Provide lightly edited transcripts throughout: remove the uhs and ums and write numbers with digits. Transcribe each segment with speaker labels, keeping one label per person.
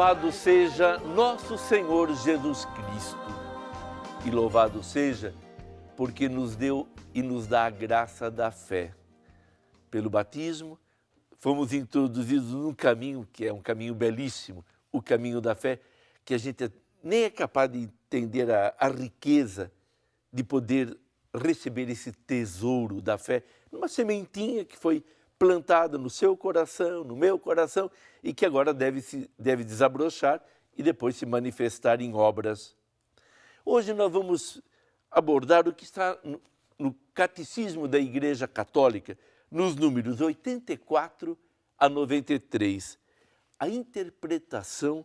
Speaker 1: Louvado seja nosso Senhor Jesus Cristo. E louvado seja porque nos deu e nos dá a graça da fé. Pelo batismo, fomos introduzidos num caminho que é um caminho belíssimo, o caminho da fé, que a gente nem é capaz de entender a riqueza de poder receber esse tesouro da fé, uma sementinha que foi plantada no seu coração, no meu coração, e que agora deve desabrochar e depois se manifestar em obras. Hoje nós vamos abordar o que está no Catecismo da Igreja Católica, nos números 84 a 93, a interpretação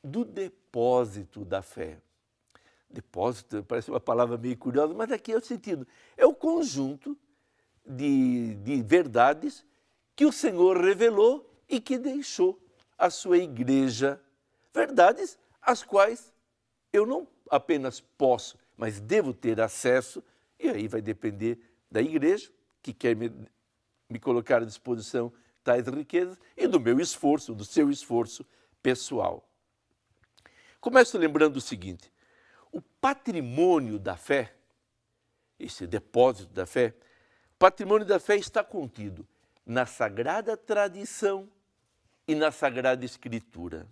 Speaker 1: do depósito da fé. Depósito parece uma palavra meio curiosa, mas aqui é o sentido. É o conjunto de verdades que o Senhor revelou e que deixou à sua igreja. Verdades às quais eu não apenas posso, mas devo ter acesso, e aí vai depender da igreja, que quer me colocar à disposição tais riquezas, e do meu esforço, do seu esforço pessoal. Começo lembrando o seguinte: o patrimônio da fé, esse depósito da fé, o patrimônio da fé está contido na Sagrada Tradição e na Sagrada Escritura.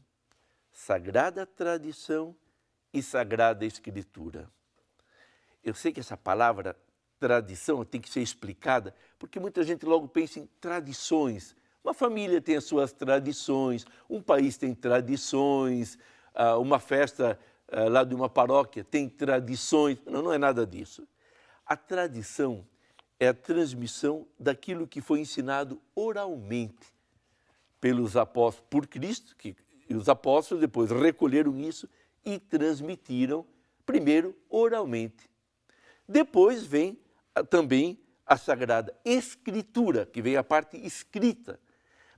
Speaker 1: Sagrada Tradição e Sagrada Escritura. Eu sei que essa palavra tradição tem que ser explicada, porque muita gente logo pensa em tradições. Uma família tem as suas tradições, um país tem tradições, uma festa lá de uma paróquia tem tradições. Não, não é nada disso. A tradição é a transmissão daquilo que foi ensinado oralmente pelos apóstolos, por Cristo, e os apóstolos depois recolheram isso e transmitiram, primeiro oralmente. Depois vem também a Sagrada Escritura, que vem a parte escrita.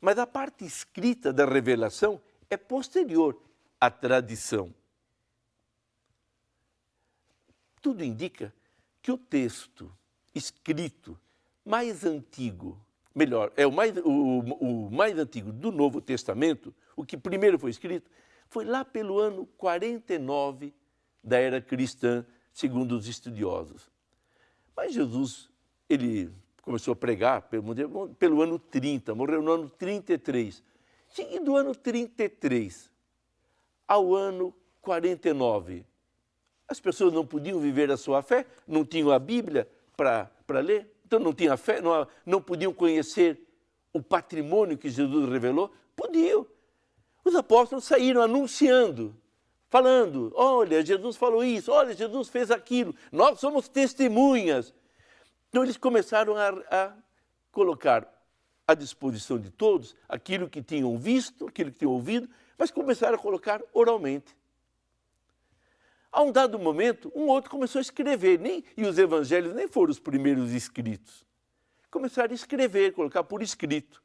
Speaker 1: Mas a parte escrita da revelação é posterior à tradição. Tudo indica que o texto escrito mais antigo, melhor, é o mais antigo do Novo Testamento, o que primeiro foi escrito, foi lá pelo ano 49 da era cristã, segundo os estudiosos. Mas Jesus, ele começou a pregar pelo ano 30, morreu no ano 33. E do ano 33 ao ano 49, as pessoas não podiam viver a sua fé, não tinham a Bíblia para ler, então não tinham fé, não podiam conhecer o patrimônio que Jesus revelou? Podiam. Os apóstolos saíram anunciando, falando: olha, Jesus falou isso, olha, Jesus fez aquilo, nós somos testemunhas. Então eles começaram a colocar à disposição de todos aquilo que tinham visto, aquilo que tinham ouvido, mas começaram a colocar oralmente. A um dado momento, um outro começou a escrever, e os evangelhos nem foram os primeiros escritos. Começaram a escrever, colocar por escrito.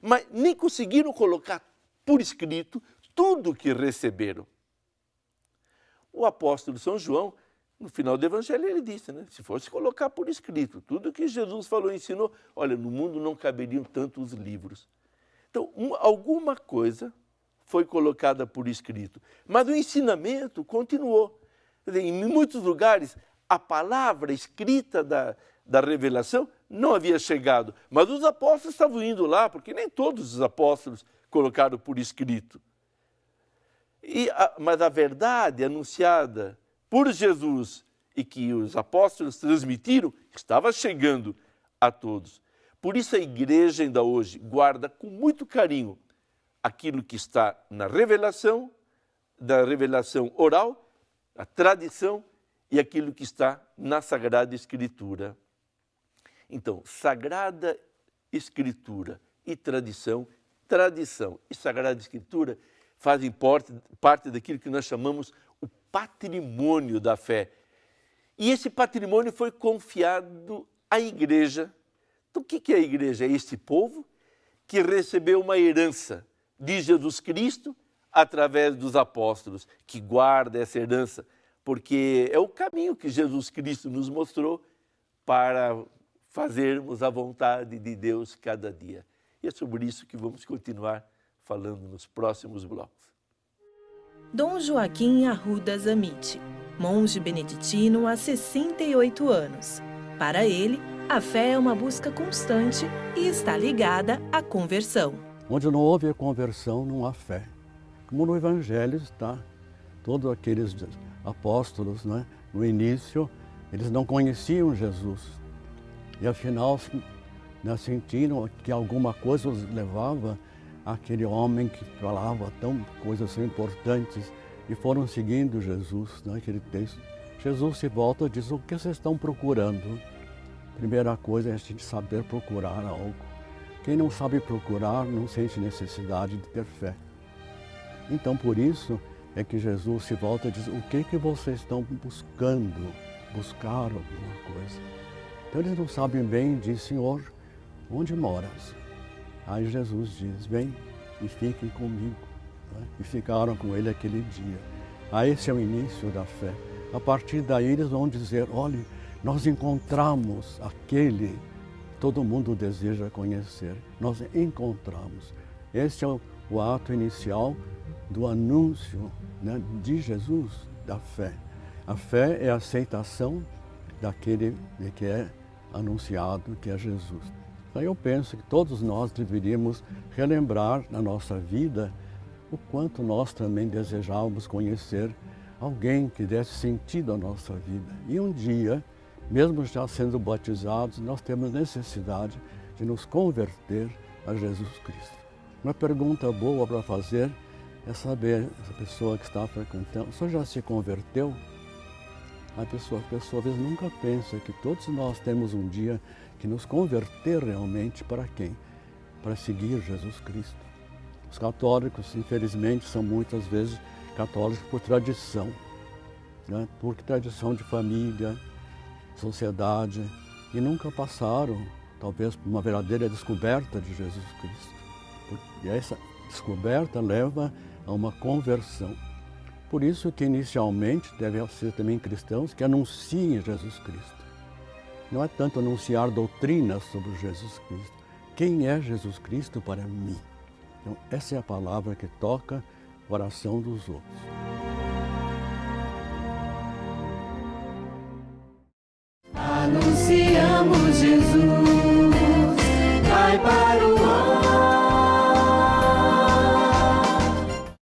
Speaker 1: Mas nem conseguiram colocar por escrito tudo o que receberam. O apóstolo São João, no final do evangelho, ele disse, né? Se fosse colocar por escrito tudo o que Jesus falou e ensinou, olha, no mundo não caberiam tantos livros. Então, alguma coisa foi colocada por escrito, mas o ensinamento continuou. Quer dizer, em muitos lugares, a palavra escrita da revelação não havia chegado, mas os apóstolos estavam indo lá, porque nem todos os apóstolos colocaram por escrito. Mas a verdade anunciada por Jesus e que os apóstolos transmitiram estava chegando a todos. Por isso a igreja ainda hoje guarda com muito carinho aquilo que está na revelação, da revelação oral, a tradição e aquilo que está na Sagrada Escritura. Então, Sagrada Escritura e tradição e Sagrada Escritura fazem parte daquilo que nós chamamos o patrimônio da fé. E esse patrimônio foi confiado à igreja. Então, o que é a igreja? É esse povo que recebeu uma herança de Jesus Cristo através dos apóstolos, que guarda essa herança, porque é o caminho que Jesus Cristo nos mostrou para fazermos a vontade de Deus cada dia. E é sobre isso que vamos continuar falando nos próximos blocos.
Speaker 2: Dom Joaquim Arruda Zamit, monge beneditino há 68 anos. Para ele, a fé é uma busca constante e está ligada à conversão.
Speaker 3: Onde não houve a conversão, não há fé. Como no Evangelho está, todos aqueles apóstolos, né, no início, eles não conheciam Jesus. E afinal, sentiram que alguma coisa os levava àquele homem que falava coisas tão importantes e foram seguindo Jesus, naquele texto. Jesus se volta e diz: o que vocês estão procurando? Primeira coisa é a gente saber procurar algo. Quem não sabe procurar não sente necessidade de ter fé. Então, por isso é que Jesus se volta e diz: o que vocês estão buscando? Buscar alguma coisa. Então eles não sabem bem, diz: Senhor, onde moras? Aí Jesus diz: vem e fiquem comigo. E ficaram com ele aquele dia. Aí esse é o início da fé. A partir daí eles vão dizer: olha, nós encontramos aquele que todo mundo deseja conhecer. Nós encontramos. Esse é o ato inicial do anúncio, né, de Jesus, da fé. A fé é a aceitação daquele que é anunciado, que é Jesus. Então eu penso que todos nós deveríamos relembrar na nossa vida o quanto nós também desejávamos conhecer alguém que desse sentido à nossa vida. E um dia, mesmo já sendo batizados, nós temos necessidade de nos converter a Jesus Cristo. Uma pergunta boa para fazer é saber, essa pessoa que está frequentando, o senhor já se converteu? A pessoa às vezes nunca pensa que todos nós temos um dia que nos converter realmente para quem? Para seguir Jesus Cristo. Os católicos, infelizmente, são muitas vezes católicos por tradição, né? Por tradição de família, sociedade, e nunca passaram, talvez, por uma verdadeira descoberta de Jesus Cristo. E essa descoberta leva a uma conversão. Por isso que, inicialmente, devem ser também cristãos que anunciem Jesus Cristo. Não é tanto anunciar doutrinas sobre Jesus Cristo. Quem é Jesus Cristo para mim? Então, essa é a palavra que toca o coração dos outros.
Speaker 4: Anunciamos Jesus.